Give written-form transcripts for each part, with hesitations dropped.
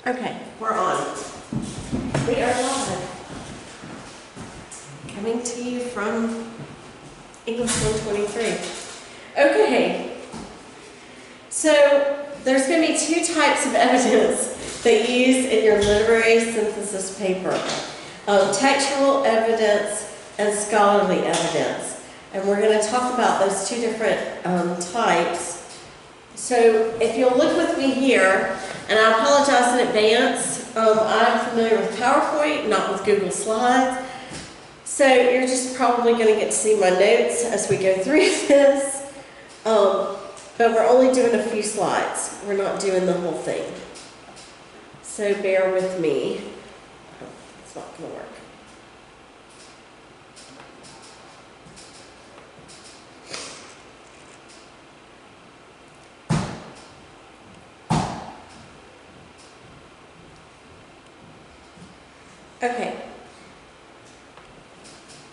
Okay, we're on. We are live. Coming to you from English 123. Okay, so there's going to be two types of evidence that you use in your literary synthesis paper. Textual evidence and scholarly evidence. And we're going to talk about those two different types. So if you'll look with me here, and I apologize in advance, I'm familiar with PowerPoint, not with Google Slides. So you're just probably going to get to see my notes as we go through this. But we're only doing a few slides. We're not doing the whole thing. So bear with me. Oh, it's not going to work. Okay,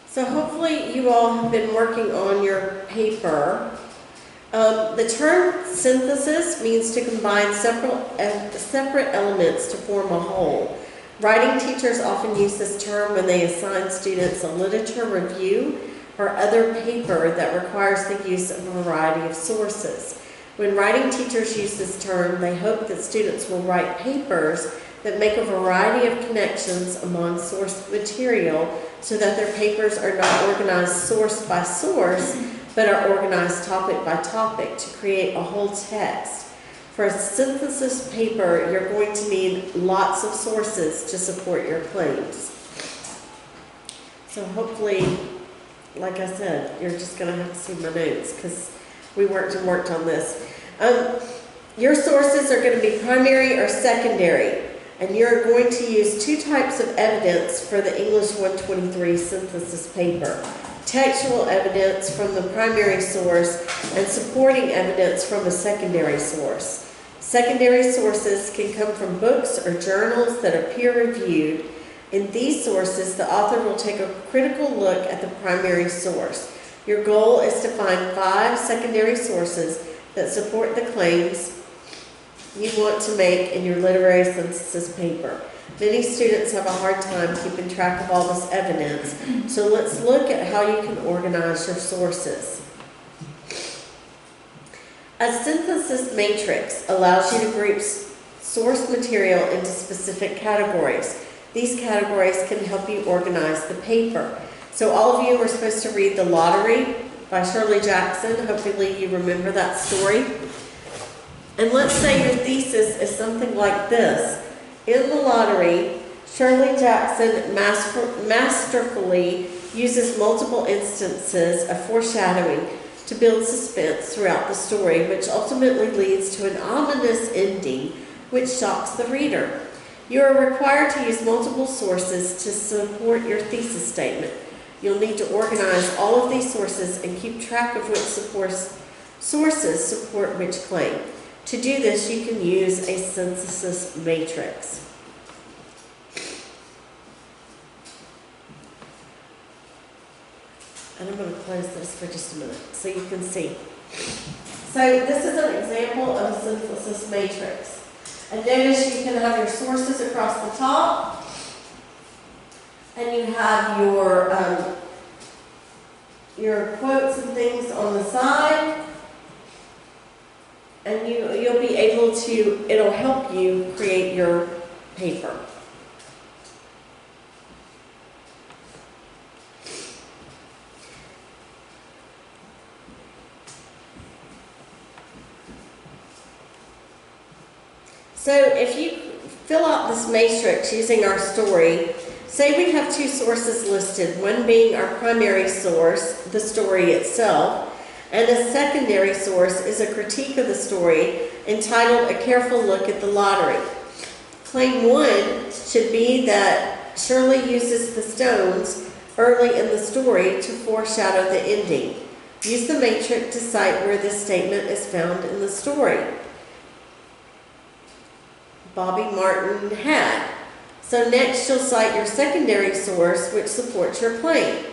so hopefully you all have been working on your paper. The term synthesis means to combine separate elements to form a whole. Writing teachers often use this term when they assign students a literature review or other paper that requires the use of a variety of sources. When writing teachers use this term, they hope that students will write papers that make a variety of connections among source material so that their papers are not organized source by source, but are organized topic by topic to create a whole text. For a synthesis paper, you're going to need lots of sources to support your claims. So hopefully, like I said, you're just going to have to see my notes because we worked on this. Your sources are going to be primary or secondary. And you're going to use two types of evidence for the English 123 synthesis paper. Textual evidence from the primary source and supporting evidence from a secondary source. Secondary sources can come from books or journals that are peer-reviewed. In these sources, the author will take a critical look at the primary source. Your goal is to find 5 secondary sources that support the claims you want to make in your literary synthesis paper. Many students have a hard time keeping track of all this evidence, so let's look at how you can organize your sources. A synthesis matrix allows you to group source material into specific categories. These categories can help you organize the paper. So all of you were supposed to read The Lottery by Shirley Jackson. Hopefully you remember that story. And let's say your thesis is something like this. In The Lottery, Shirley Jackson masterfully uses multiple instances of foreshadowing to build suspense throughout the story, which ultimately leads to an ominous ending which shocks the reader. You are required to use multiple sources to support your thesis statement. You'll need to organize all of these sources and keep track of which sources support which claim. To do this, you can use a synthesis matrix. And I'm going to close this for just a minute so you can see. So this is an example of a synthesis matrix. And notice you can have your sources across the top, and you have your quotes and things on the side. And you'll be able to, it'll help you create your paper. So if you fill out this matrix using our story, say we have 2 sources listed, one being our primary source, the story itself, and a secondary source is a critique of the story entitled A Careful Look at the Lottery. Claim 1 should be that Shirley uses the stones early in the story to foreshadow the ending. Use the matrix to cite where this statement is found in the story. Bobby Martin had. So next you'll cite your secondary source which supports your claim.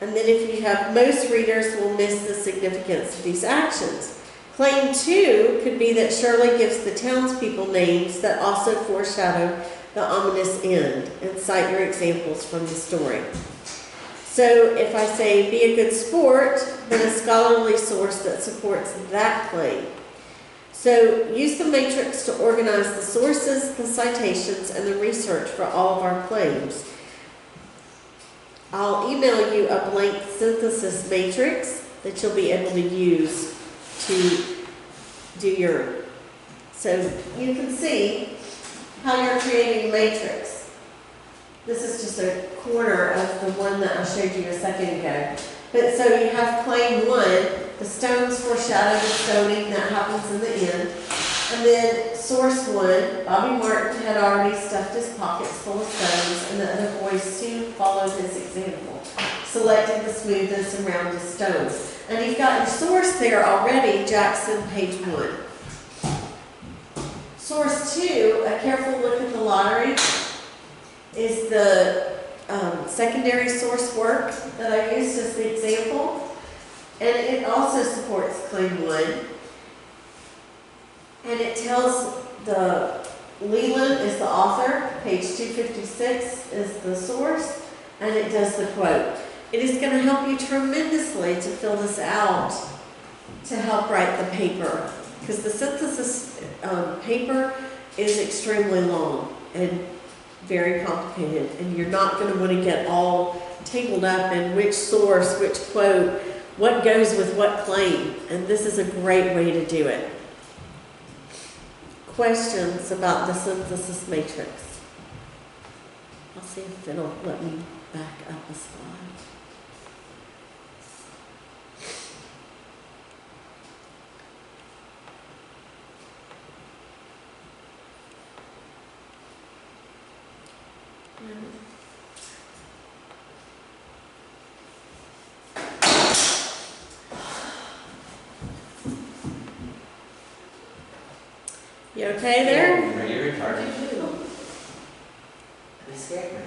And then if you have most readers will miss the significance of these actions. Claim 2 could be that Shirley gives the townspeople names that also foreshadow the ominous end, and cite your examples from the story. So if I say, be a good sport, then a scholarly source that supports that claim. So use the matrix to organize the sources, the citations, and the research for all of our claims. I'll email you a blank synthesis matrix that you'll be able to use to do your, so you can see how you're creating a matrix. This is just a corner of the one that I showed you a second ago. But so you have claim 1, the stones foreshadow the stoning that happens in the end. And then source 1, Bobby Martin had already stuffed his pockets full of stones, and the other boys soon followed his example, selected the smoothest and roundest stones. And you've got your source there already, Jackson, page 1. Source 2, a careful look at the lottery, is the secondary source work that I used as the example. And it also supports claim 1. And it tells the Leland is the author, page 256 is the source, and it does the quote. It is going to help you tremendously to fill this out to help write the paper, because the synthesis paper is extremely long and very complicated, and you're not going to want to get all tangled up in which source, which quote, what goes with what claim, and this is a great way to do it. Questions about the synthesis matrix? I'll see if it'll let me back up a slide. You okay there? Are you retarded? He's scared me.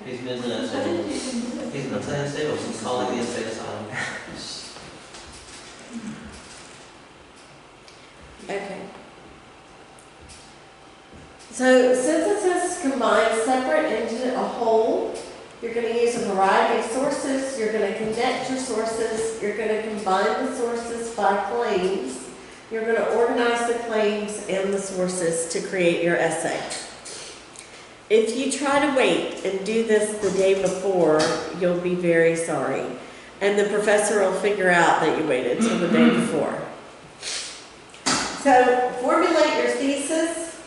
He's visiting us and he's in the plan stables. He's calling the insane asylum. Okay. So synthesis combines separate into a whole. You're going to use a variety of sources. You're going to connect your sources. You're going to combine the sources by claims. You're going to organize the claims and the sources to create your essay. If you try to wait and do this the day before, you'll be very sorry. And the professor will figure out that you waited till the day before. So formulate your thesis.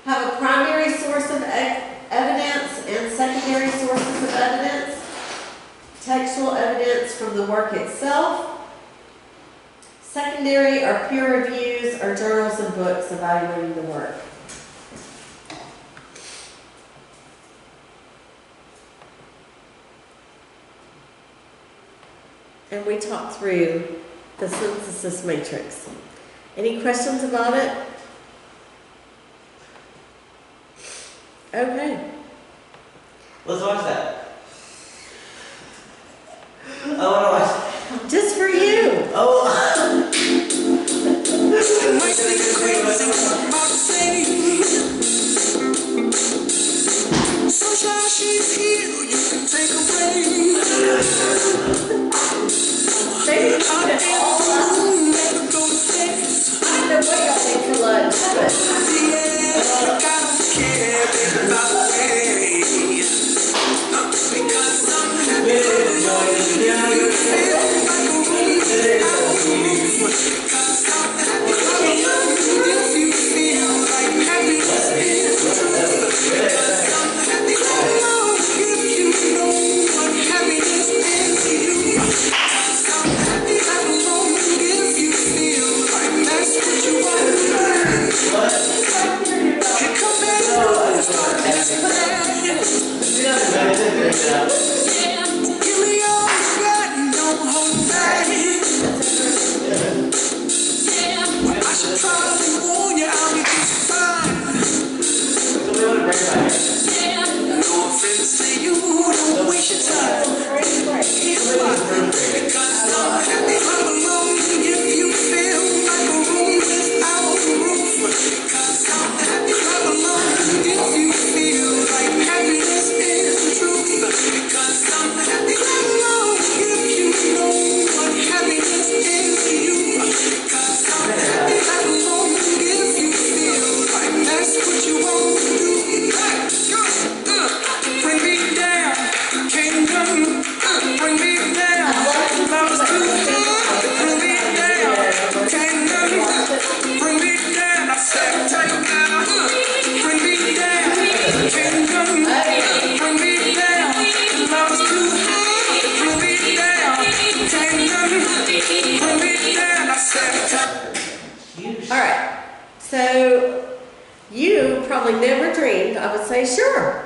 Have a primary source of evidence and secondary sources of evidence. Textual evidence from the work itself. Secondary are peer reviews or journals and books evaluating the work. And we talked through the synthesis matrix. Any questions about it? Okay. Let's watch that. I want to watch. Just for you. Oh. She's here, you can take a break. Maybe you should all up. I don't know what y'all think for lunch, but I don't care about the way. probably never dreamed I would say sure.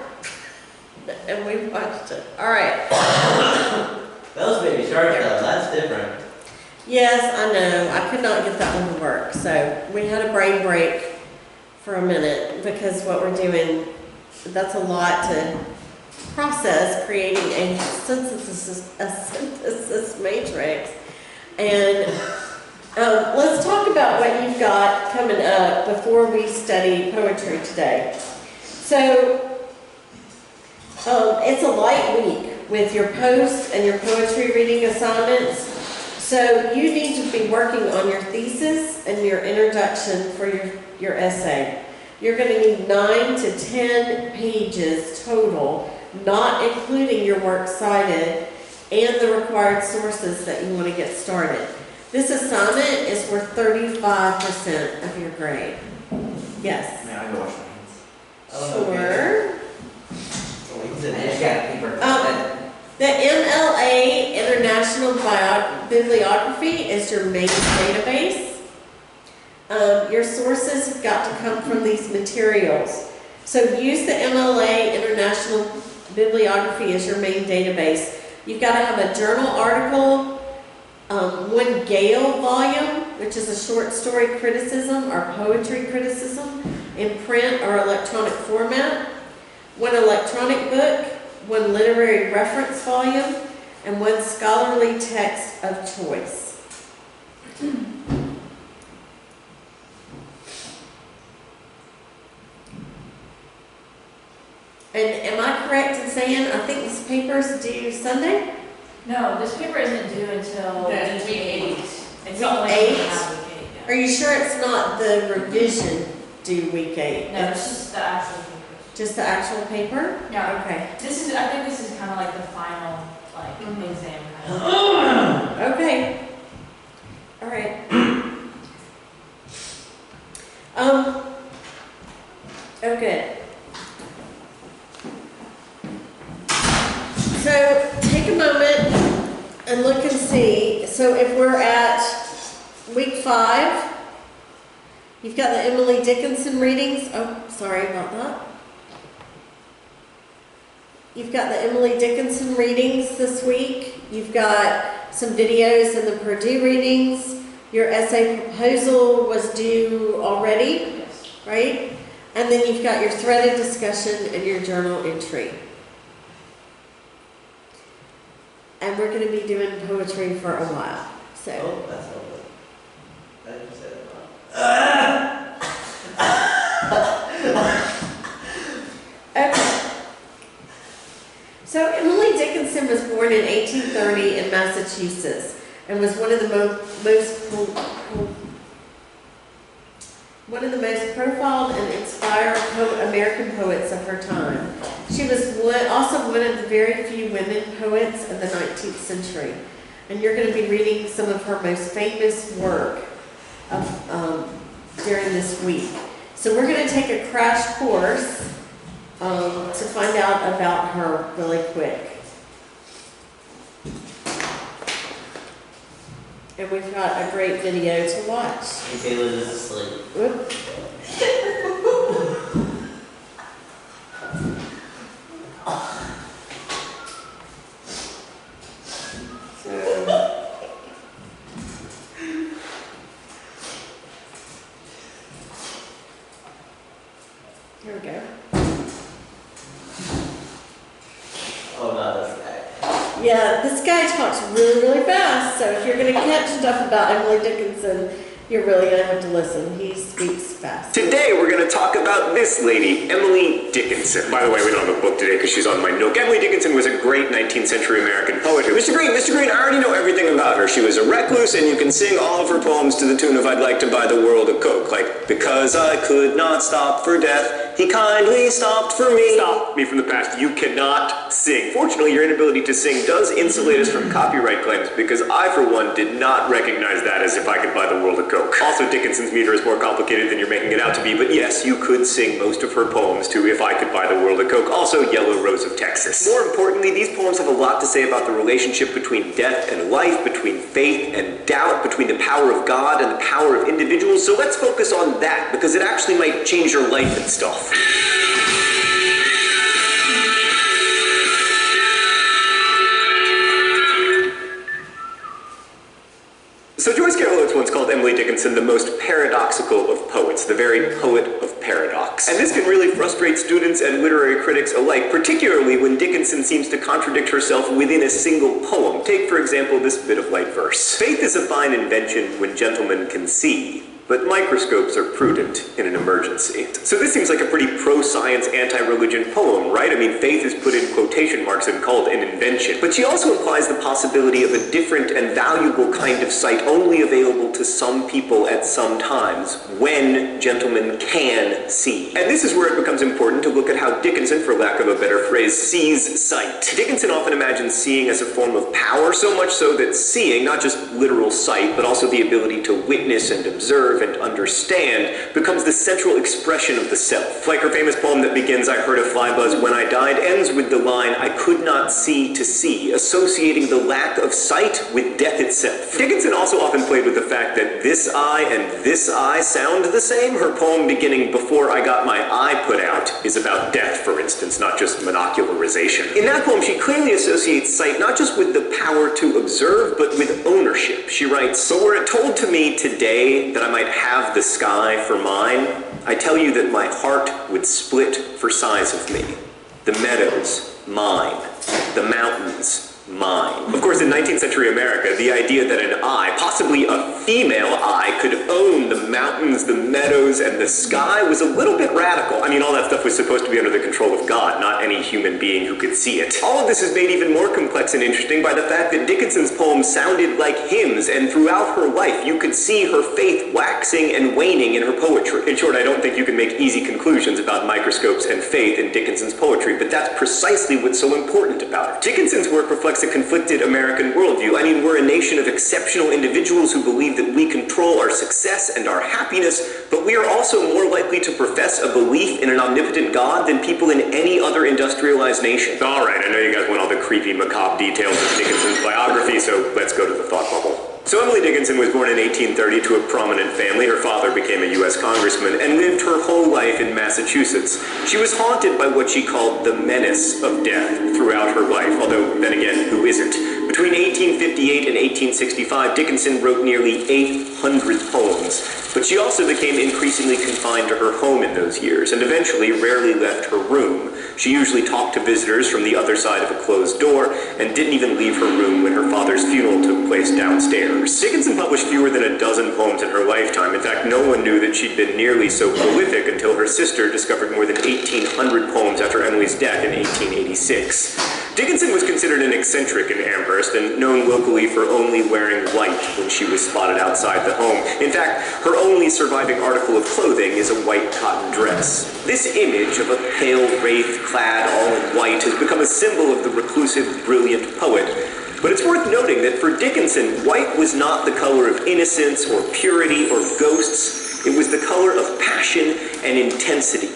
And we watched it. All right. That was Baby Shark though, that's different. Yes, I know. I could not get that one to work. So we had a brain break for a minute because what we're doing, that's a lot to process, creating a synthesis matrix. And let's talk about what you've got coming up before we study poetry today. So it's a light week with your post and your poetry reading assignments. So you need to be working on your thesis and your introduction for your essay. You're going to need 9 to 10 pages total, not including your works cited and the required sources that you want to get started. This assignment is worth 35% of your grade. Yes? May I go wash my hands? Sure. Oh, he's in I just there. got paper. The MLA International Bibliography is your main database. Your sources have got to come from these materials. So use the MLA International Bibliography as your main database. You've got to have a journal article, one Gale volume, which is a short story criticism or poetry criticism in print or electronic format, one electronic book, one literary reference volume, and one scholarly text of choice. And am I correct in saying, I think this paper's due Sunday? No, this paper isn't due until That's week week 8. eight. It's Week only 8? week 8, Are you sure it's not the revision due week 8? No, it's just the actual paper. Just the actual paper? Yeah. Okay. I think this is kind of like the final, like, exam kind of. Okay. All right. Okay. So take a moment and look and see. So if we're at week 5, you've got the Emily Dickinson readings. Oh, sorry about that. You've got the Emily Dickinson readings this week. You've got some videos in the Purdue readings. Your essay proposal was due already, Yes. right? And then you've got your threaded discussion and your journal entry. And we're going to be doing poetry for a while. So, Oh, that's not good. I didn't say that. okay. So Emily Dickinson was born in 1830 in Massachusetts and was one of the most profiled and inspired American poets of her time. She was also one of the very few women poets of the 19th century. And you're going to be reading some of her most famous work during this week. So we're going to take a crash course to find out about her really quick. And we've got a great video to watch. Michaela is asleep. Whoop. So, here we go. Oh, not this guy. Yeah, this guy talks really, really fast, so if you're going to catch stuff about Emily Dickinson, you're really going to have to listen. He speaks fast. Today we're going to talk about this lady, Emily Dickinson. By the way, we don't have a book today because she's on my nook. Emily Dickinson was a great 19th century American poet. Mr. Green, I already know everything about her. She was a recluse, and you can sing all of her poems to the tune of I'd Like to Buy the World a Coke. Like, because I could not stop for death, he kindly stopped for me. Stop me from the past. You cannot sing. Fortunately, your inability to sing does insulate us from copyright claims, because I, for one, did not recognize that as if I could buy the world a Coke. Also, Dickinson's meter is more complicated than you're making it out to be, but yes, you could sing most of her poems to If I Could Buy the World a Coke, also Yellow Rose of Texas. More importantly, these poems have a lot to say about the relationship between death and life, between faith and doubt, between the power of God and the power of individuals, so let's focus on that, because it actually might change your life and stuff. itself. So Joyce Carol Oates once called Emily Dickinson the most paradoxical of poets, the very poet of paradox. And this can really frustrate students and literary critics alike, particularly when Dickinson seems to contradict herself within a single poem. Take, for example, this bit of light verse. Faith is a fine invention when gentlemen can see, but microscopes are prudent in an emergency. So this seems like a pretty pro-science, anti-religion poem, right? I mean, faith is put in quotation marks and called an invention. But she also implies the possibility of a different and valuable kind of sight only available to some people at some times, when gentlemen can see. And this is where it becomes important to look at how Dickinson, for lack of a better phrase, sees sight. Dickinson often imagines seeing as a form of power, so much so that seeing, not just literal sight, but also the ability to witness and observe and understand, becomes the central expression of the self. Like her famous poem that begins, "I heard a fly buzz when I died," ends with the line, "I could not see to see," associating the lack of sight with death itself. Dickinson also often played with the fact that this eye and this eye sound the same. Her poem beginning, "Before I got my eye put out," is about death, for instance, not just monocularization. In that poem, she clearly associates sight not just with the power to observe, but with ownership. She writes, "But were it told to me today that I might have the sky for mine, I tell you that my heart would split for size of me. The meadows, mine. The mountains, mine." Of course, in 19th century America, the idea that an eye, possibly a female eye, could own the mountains, the meadows, and the sky was a little bit radical. I mean, all that stuff was supposed to be under the control of God, not any human being who could see it. All of this is made even more complex and interesting by the fact that Dickinson's poems sounded like hymns, and throughout her life, you could see her faith waxing and waning in her poetry. In short, I don't think you can make easy conclusions about microscopes and faith in Dickinson's poetry, but that's precisely what's so important about it. Dickinson's work reflects a conflicted American worldview. I mean, we're a nation of exceptional individuals who believe that we control our success and our happiness, but we are also more likely to profess a belief in an omnipotent God than people in any other industrialized nation. All right, I know you guys want all the creepy, macabre details of Dickinson's biography, so let's go to the thought bubble. So Emily Dickinson was born in 1830 to a prominent family. Her father became a U.S. congressman and lived her whole life in Massachusetts. She was haunted by what she called the menace of death throughout her life, although then again, who isn't? Between 1858 and 1865, Dickinson wrote nearly 800 poems, but she also became increasingly confined to her home in those years and eventually rarely left her room. She usually talked to visitors from the other side of a closed door and didn't even leave her room when her father's funeral took place downstairs. Dickinson published fewer than a dozen poems in her lifetime. In fact, no one knew that she'd been nearly so prolific until her sister discovered more than 1,800 poems after Emily's death in 1886. Dickinson was considered an eccentric in Amherst and known locally for only wearing white when she was spotted outside the home. In fact, her only surviving article of clothing is a white cotton dress. This image of a pale wraith clad all in white has become a symbol of the reclusive, brilliant poet. But it's worth noting that for Dickinson, white was not the color of innocence or purity or ghosts. It was the color of passion and intensity.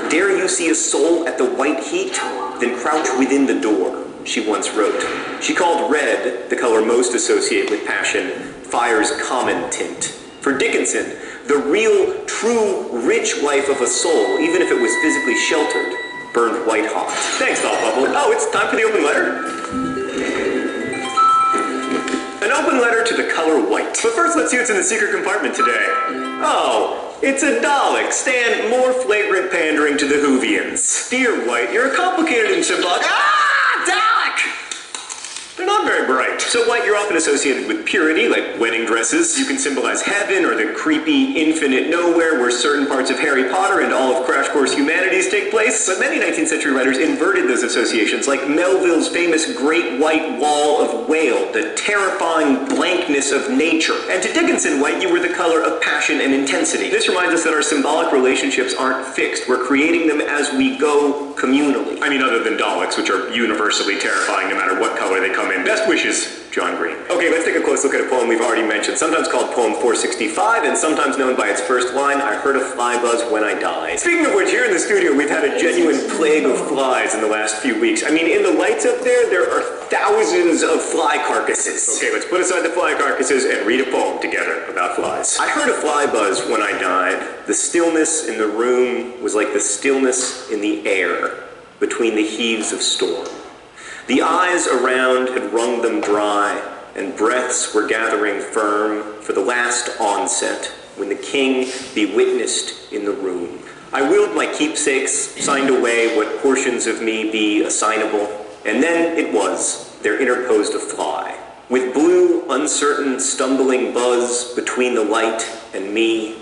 "Dare you see a soul at the white heat? Then crouch within the door," she once wrote. She called red, the color most associated with passion, fire's common tint. For Dickinson, the real, true, rich life of a soul, even if it was physically sheltered, burned white hot. Thanks, Thought Bubble. Oh, it's time for the open letter. An open letter to the color white. But first, let's see what's in the secret compartment today. Oh, it's a Dalek. Stand more flagrant pandering to the Whovians. Dear White, you're a complicated and symbolic. Ah, Dalek! They're not very bright. So White, you're often associated with purity, like wedding dresses. You can symbolize heaven or the creepy infinite nowhere where certain parts of Harry Potter and all of Crash Course Humanities take place. But many 19th century writers inverted those associations, like Melville's famous Great White Wall of Whale, the terrifying blankness of nature. And to Dickinson, White, you were the color of passion and intensity. This reminds us that our symbolic relationships aren't fixed. We're creating them as we go communally. I mean, other than Daleks, which are universally terrifying no matter what color they come in. Best wishes, John Green. Okay, let's take a close look at a poem we've already mentioned, sometimes called Poem 465 and sometimes known by its first line, "I heard a fly buzz when I died." Speaking of which, here in the studio, we've had a genuine plague of flies in the last few weeks. I mean, in the lights up there are thousands of fly carcasses. Okay, let's put aside the fly carcasses and read a poem together about flies. I heard a fly buzz when I died. The stillness in the room was like the stillness in the air between the heaves of storm. The eyes around had wrung them dry, and breaths were gathering firm for the last onset, when the king be witnessed in the room. I willed my keepsakes, signed away what portions of me be assignable, and then it was, there interposed a fly. With blue, uncertain, stumbling buzz between the light and me,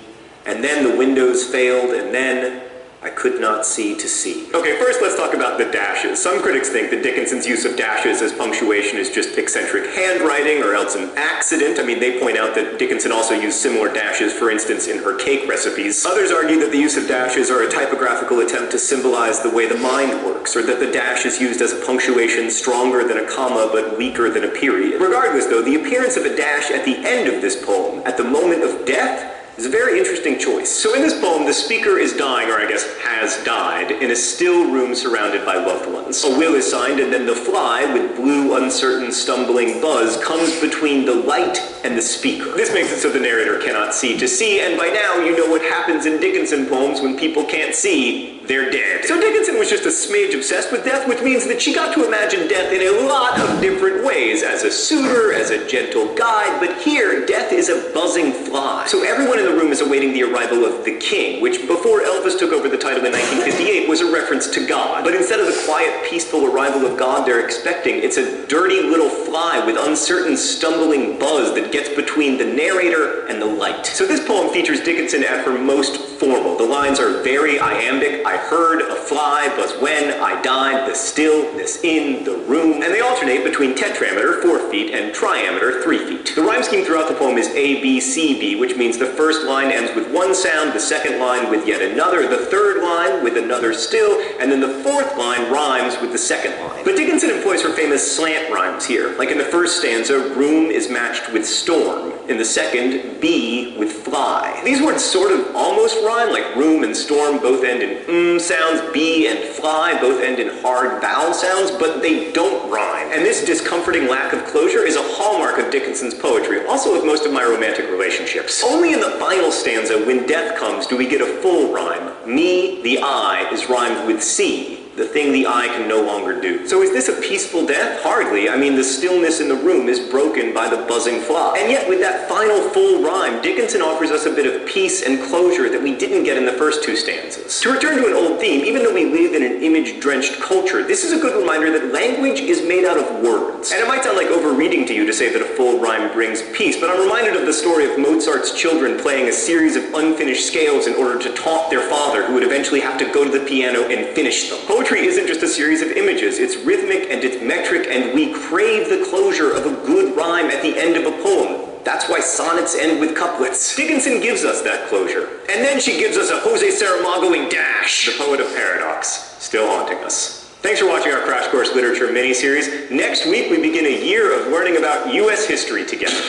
and then the windows failed, and then I could not see to see. Okay, first let's talk about the dashes. Some critics think that Dickinson's use of dashes as punctuation is just eccentric handwriting or else an accident. I mean, they point out that Dickinson also used similar dashes, for instance, in her cake recipes. Others argue that the use of dashes are a typographical attempt to symbolize the way the mind works, or that the dash is used as a punctuation stronger than a comma but weaker than a period. Regardless, though, the appearance of a dash at the end of this poem, at the moment of death, is a very interesting choice. So in this poem, the speaker is dying, or I guess has died, in a still room surrounded by loved ones. A will is signed, and then the fly, with blue, uncertain, stumbling buzz, comes between the light and the speaker. This makes it so the narrator cannot see to see, and by now you know what happens in Dickinson poems when people can't see. They're dead. So Dickinson was just a smidge obsessed with death, which means that she got to imagine death in a lot of different ways, as a suitor, as a gentle guide, but here, death is a buzzing fly. So everyone in the room is awaiting the arrival of the king, which before Elvis took over the title in 1958 was a reference to God. But instead of the quiet, peaceful arrival of God they're expecting, it's a dirty little fly with uncertain, stumbling buzz that gets between the narrator and the light. So this poem features Dickinson at her most formal. The lines are very iambic. I heard a fly buzz when I died, the stillness in the room, and they alternate between tetrameter, 4 feet, and triameter, 3 feet. The rhyme scheme throughout the poem is A, B, C, B, which means the first line ends with one sound, the second line with yet another, the third line with another still, and then the fourth line rhymes with the second line. But Dickinson employs her famous slant rhymes here. Like in the first stanza, room is matched with storm. In the second, bee with fly. These words sort of almost rhyme, like room and storm both end in sounds, bee and fly both end in hard vowel sounds, but they don't rhyme. And this discomforting lack of closure is a hallmark of Dickinson's poetry, also of most of my romantic relationships. Only in the final stanza, when death comes, do we get a full rhyme. Me, the I, is rhymed with C, the thing the eye can no longer do. So is this a peaceful death? Hardly. I mean, the stillness in the room is broken by the buzzing fly. And yet, with that final full rhyme, Dickinson offers us a bit of peace and closure that we didn't get in the first two stanzas. To return to an old theme, even though we live in an image-drenched culture, this is a good reminder that language is made out of words. And it might sound like overreading to you to say that a full rhyme brings peace, but I'm reminded of the story of Mozart's children playing a series of unfinished scales in order to taunt their father, who would eventually have to go to the piano and finish them. Poetry isn't just a series of images, it's rhythmic and it's metric, and we crave the closure of a good rhyme at the end of a poem. That's why sonnets end with couplets. Dickinson gives us that closure. And then she gives us a Jose Saramagoing dash, the poet of paradox, still haunting us. Thanks for watching our Crash Course Literature mini-series. Next week, we begin a year of learning about U.S. history together.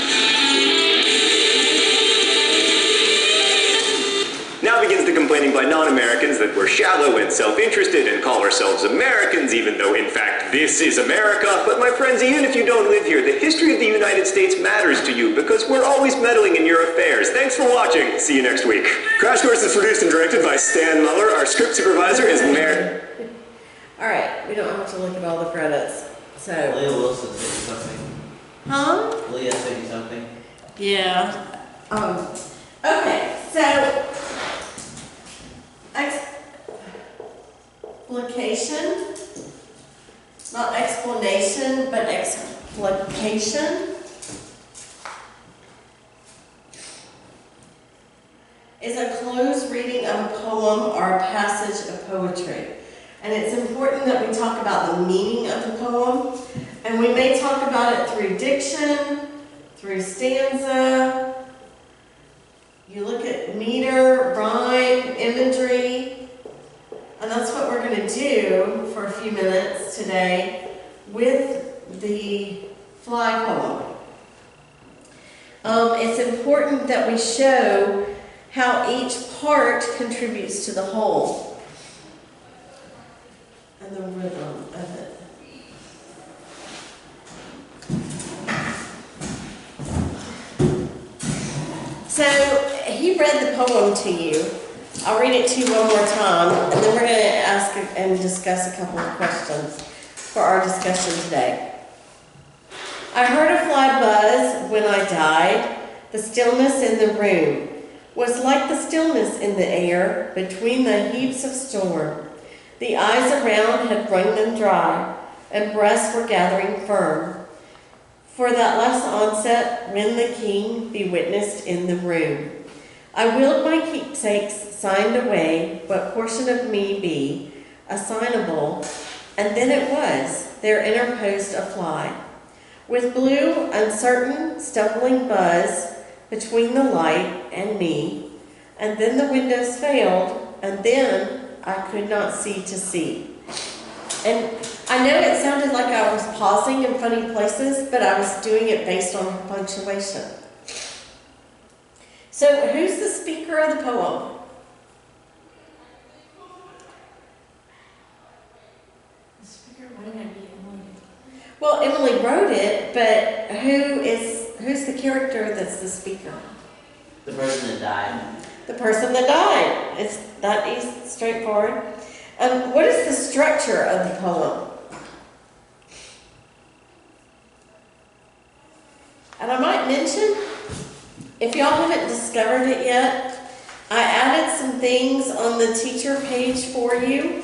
Now begins the complaining by non-Americans that we're shallow and self-interested and call ourselves Americans, even though, in fact, this is America. But my friends, even if you don't live here, the history of the United States matters to you because we're always meddling in your affairs. Thanks for watching. See you next week. Crash Course is produced and directed by Stan Muller. Our script supervisor is Mary. All right, we don't have to look at all the credits. So, Leah Wilson said something. huh? Leah said something. Yeah. Okay, so explication, not explanation, but explication is a close reading of a poem or a passage of poetry. And it's important that we talk about the meaning of the poem, and we may talk about it through diction, through stanza. You look at meter, rhyme, imagery, and that's what we're going to do for a few minutes today with the fly poem. It's important that we show how each part contributes to the whole. and the rhythm of it. So he read the poem to you. I'll read it to you one more time, and then we're going to ask and discuss a couple of questions for our discussion today. I heard a fly buzz when I died. The stillness in the room was like the stillness in the air between the heaps of storm. The eyes around had wrung them dry, and breaths were gathering firm. For that last onset, when the king be witnessed in the room, I willed my keepsakes signed away, what portion of me be assignable, and then it was, there interposed a fly, with blue, uncertain, stumbling buzz between the light and me, and then the windows failed, and then I could not see to see. And I know it sounded like I was pausing in funny places, but I was doing it based on punctuation. So who's the speaker of the poem? The speaker, wouldn't it be Emily? Well, Emily wrote it, but who's the character that's the speaker? The person that died. The person that died. It's that easy, straightforward. What is the structure of the poem? And I might mention, if y'all haven't discovered it yet, I added some things on the teacher page for you.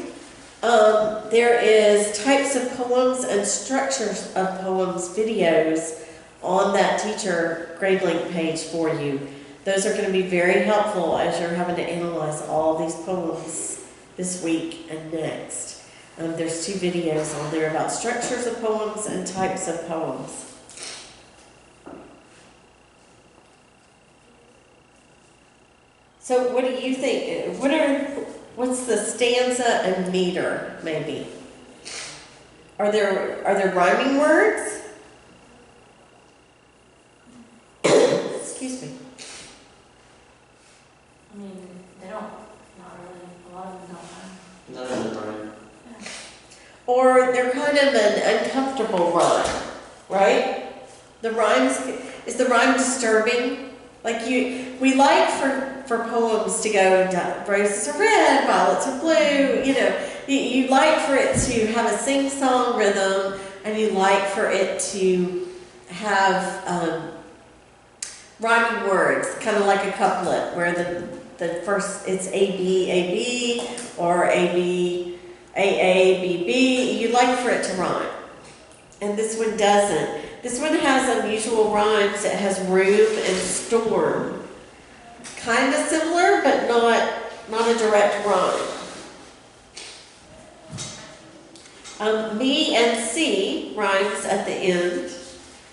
There is types of poems and structures of poems videos on that teacher grade link page for you. Those are going to be very helpful as you're having to analyze all these poems this week and next. There's 2 videos on there about structures of poems and types of poems. So what do you think? What's the stanza and meter, maybe? Are there rhyming words? Excuse me. I mean, they don't, not really, a lot of them don't. None of them rhyme. Or they're kind of an uncomfortable rhyme, right? Is the rhyme disturbing? Like we like for poems to go, roses are red, violets are blue, you like for it to have a sing-song rhythm, and you like for it to have rhyming words, kind of like a couplet, where the first, it's A, B, A, B, or A, B, A, B, B. You like for it to rhyme. And this one doesn't. This one has unusual rhymes. It has room and storm. Kind of similar, but not a direct rhyme. Me and C rhymes at the end,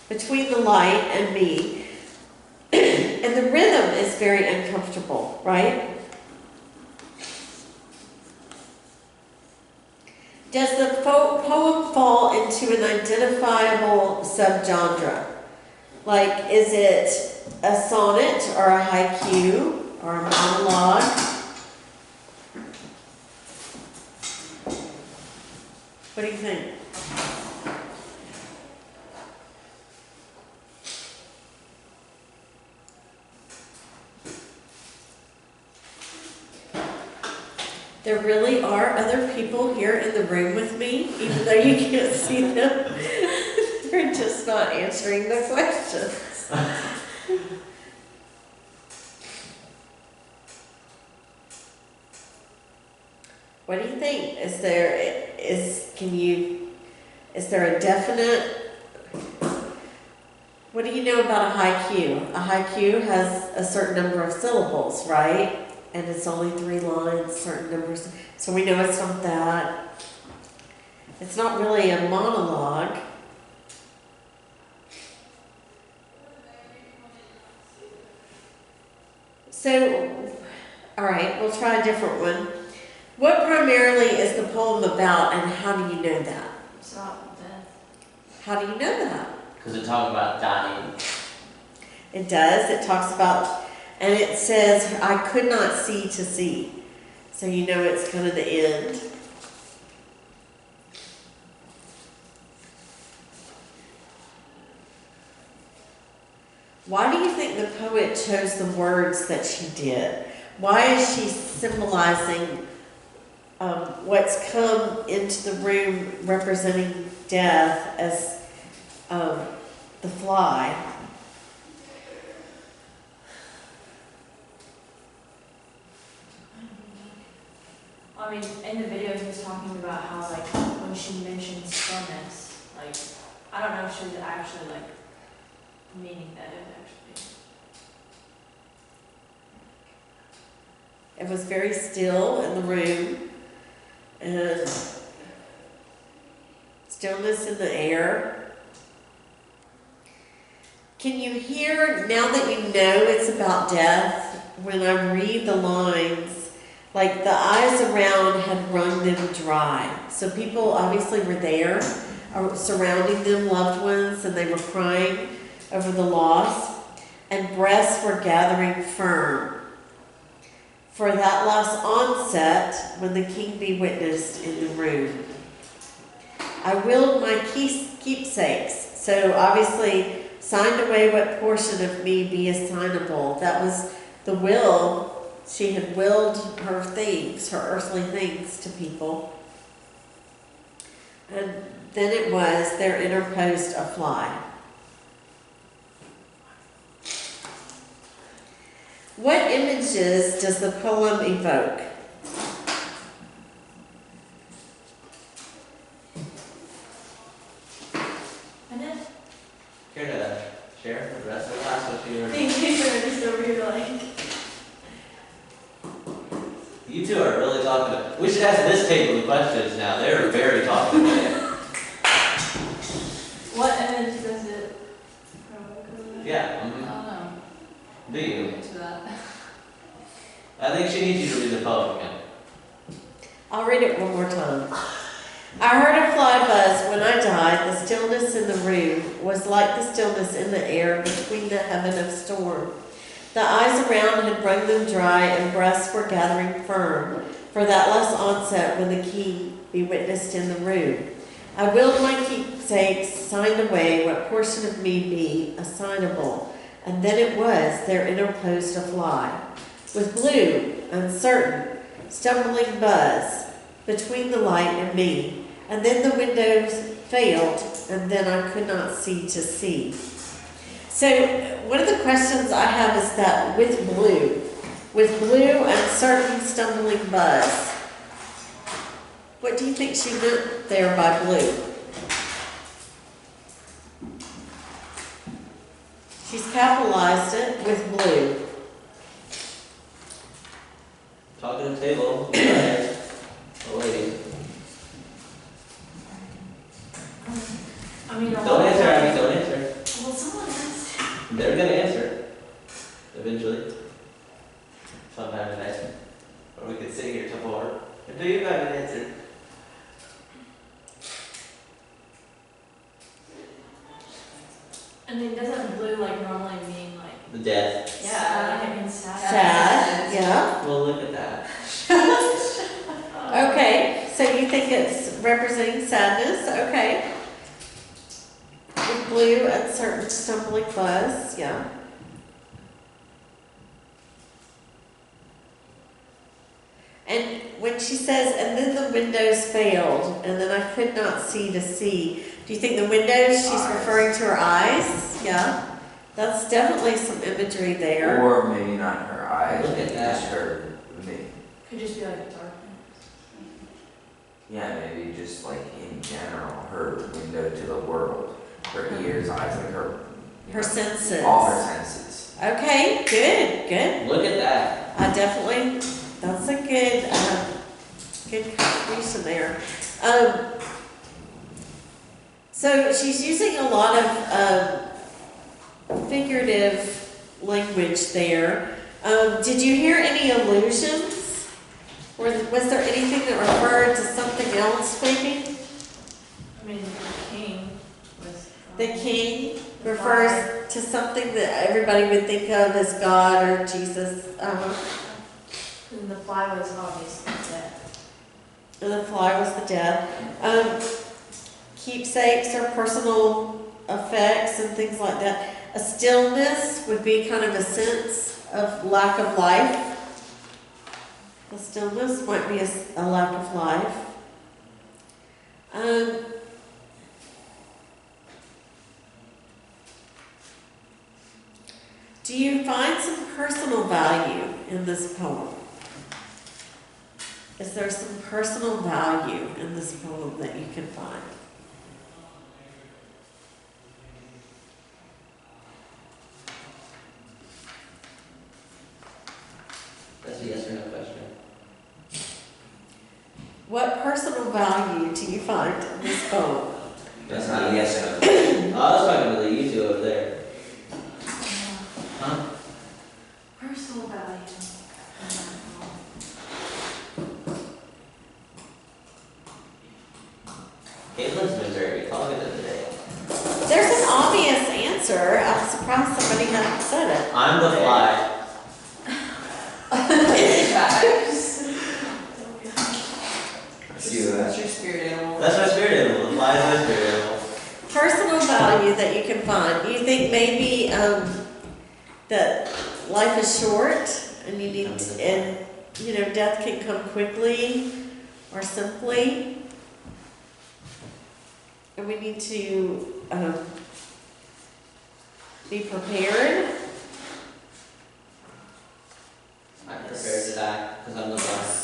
between the light and me. And the rhythm is very uncomfortable, right? Does the poem fall into an identifiable subgenre? Like, is it a sonnet or a haiku or a monologue? What do you think? There really are other people here in the room with me, even though you can't see them. They're just not answering the questions. What do you think? Is there a definite, what do you know about a haiku? A haiku has a certain number of syllables, right? And it's only 3 lines, certain numbers. So we know it's not that. It's not really a monologue. So, all right, we'll try a different one. What primarily is the poem about, and how do you know that? It's about death. How do you know that? Because it talks about dying. It does. It talks about, and it says, I could not see to see. So you know it's kind of the end. Why do you think the poet chose the words that she did? Why is she symbolizing what's come into the room representing death as the fly? I mean, in the video, he was talking about how, like, when she mentioned stillness, like, I don't know if she was actually, like, meaning that it actually. It was very still in the room, and stillness in the air. Can you hear, now that you know it's about death, when I read the lines, like the eyes around had wrung them dry. So people obviously were there, surrounding them, loved ones, and they were crying over the loss, and breaths were gathering firm for that last onset when the king be witnessed in the room. I willed my keepsakes, so obviously signed away what portion of me be assignable. That was the will. She had willed her things, her earthly things, to people. And then it was, there interposed a fly. What images does the poem evoke? And then, Care to share the rest of the class what you were? these are just over here, like. You two are really talkative. We should ask this table the questions now. They're very talkative today. What image does it? Yeah. I don't know. Do you? To that. I think she needs you to read the poem again. I'll read it one more time. I heard a fly buzz when I died. The stillness in the room was like the stillness in the air between the heaven of storm. The eyes around had wrung them dry, and breaths were gathering firm for that last onset when the king be witnessed in the room. I willed my keepsakes, signed away what portion of me be assignable, and then it was, there interposed a fly, with blue, uncertain, stumbling buzz between the light and me, and then the windows failed, and then I could not see to see. So one of the questions I have is that with blue, uncertain, stumbling buzz, what do you think she meant there by blue? She's capitalized it with blue. Talking to the table. Go ahead. Oh, lady. I mean, Don't answer, Abby. Don't answer. Well, someone has. They're gonna answer. Eventually. Sometime tonight. Or we could sit here till 4 until you have an answer. I mean, doesn't blue like normally mean like? The death. Yeah, like it means sad. Sad, yeah. Well, look at that. Okay, so you think it's representing sadness, okay. With blue, uncertain, stumbling buzz, yeah. And when she says, and then the windows failed, and then I could not see to see, do you think the windows, she's referring to her eyes? Yeah, that's definitely some imagery there. Or maybe not her eyes, Look at maybe that. just her, Could just be like darkness. yeah, maybe just like in general, her window to the world, her ears, eyes, like her. Her senses. All her senses. Okay, good, good. Look at that. I definitely, that's a good contribution there. So she's using a lot of figurative language there. Did you hear any allusions? Or was there anything that referred to something else maybe? I mean, the king was. The king refers to something that everybody would think of as God or Jesus. And the fly was obviously dead. And the fly was the death. Keepsakes or personal effects and things like that. A stillness would be kind of a sense of lack of life. The stillness might be a lack of life. Do you find some personal value in this poem? Is there some personal value in this poem that you can find? That's a yes or no question. What personal value do you find in this poem? That's not a yes or no. I was talking to the you two over there. Huh? Personal value. Caitlin's been very talkative today. There's an obvious answer. I'm surprised somebody hadn't said it. I'm the fly. That's your spirit animal. That's my spirit animal. The fly is my spirit animal. Personal value that you can find. You think maybe that life is short and you need to, and death can come quickly or simply, and we need to be prepared. I'm prepared to die because I'm the fly.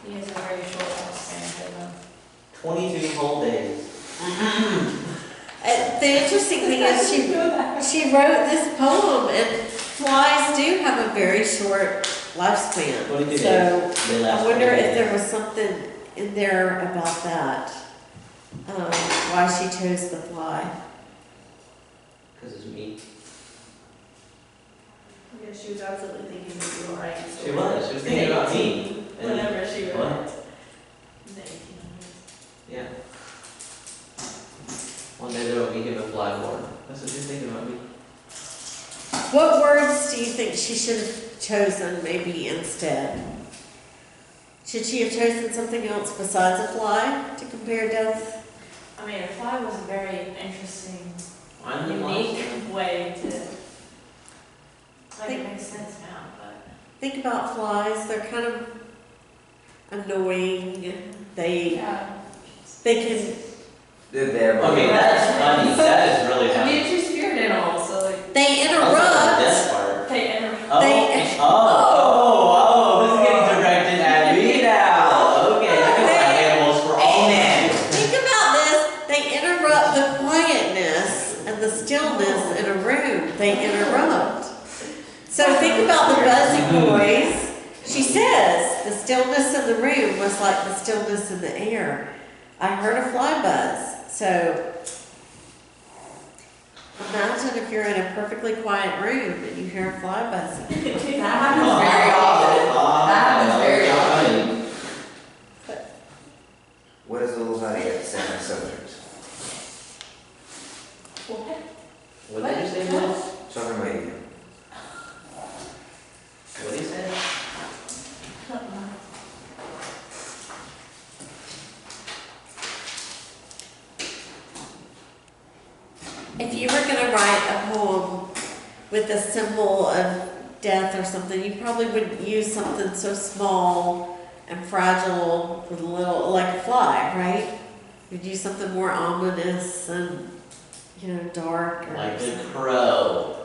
He has a very short lifespan, though. 22 whole days. The interesting thing is she wrote this poem, and flies do have a very short lifespan. 22 days. So They last I wonder 20 if there days. was something in there about that, why she chose the fly. Because it's me. Yeah, she was absolutely thinking that you were right. She was. She was thinking about me. And- Whenever she wrote What? it. In the 1800s. Yeah. One day there will be human fly born. That's what you're thinking about me. What words do you think she should have chosen maybe instead? Should she have chosen something else besides a fly to compare death? I mean, a fly was a very interesting, I'm the unique fly. way to, like, Think- it makes sense now, but. Think about flies, they're kind of annoying. They Yeah. can They're there. Okay, that's funny. That is really I mean, funny. it's your spirit animal, so like. they I was on the interrupt. death part. They enter. Oh, They- this is getting directed at me now. Okay, I can fly animals for all men. Think about this. They interrupt the quietness and the stillness in a room. They interrupt. So think about the buzzing noise. She says the stillness in the room was like the stillness in the air. I heard a fly buzz. So imagine if you're in a perfectly quiet room and you hear a fly buzzing. That happens very often. That happens very often. What does the little buddy have to say on the subject? What? What did you say, Will? Talking about you. What did you say? If you were going to write a poem with a symbol of death or something, you probably wouldn't use something so small and fragile with a little, like a fly, right? You'd use something more ominous and, dark. Or Like the crow.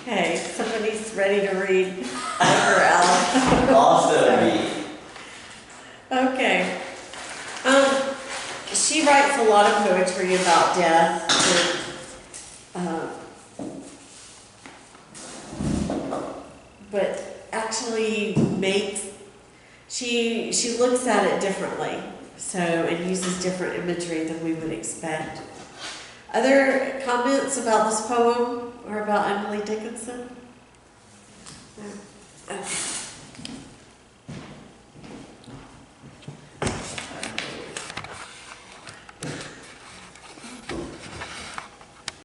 Okay, somebody's ready to read over Alan. Also me. Okay. She writes a lot of poetry about death, and, but actually she looks at it differently, and uses different imagery than we would expect. Other comments about this poem or about Emily Dickinson? No? Okay.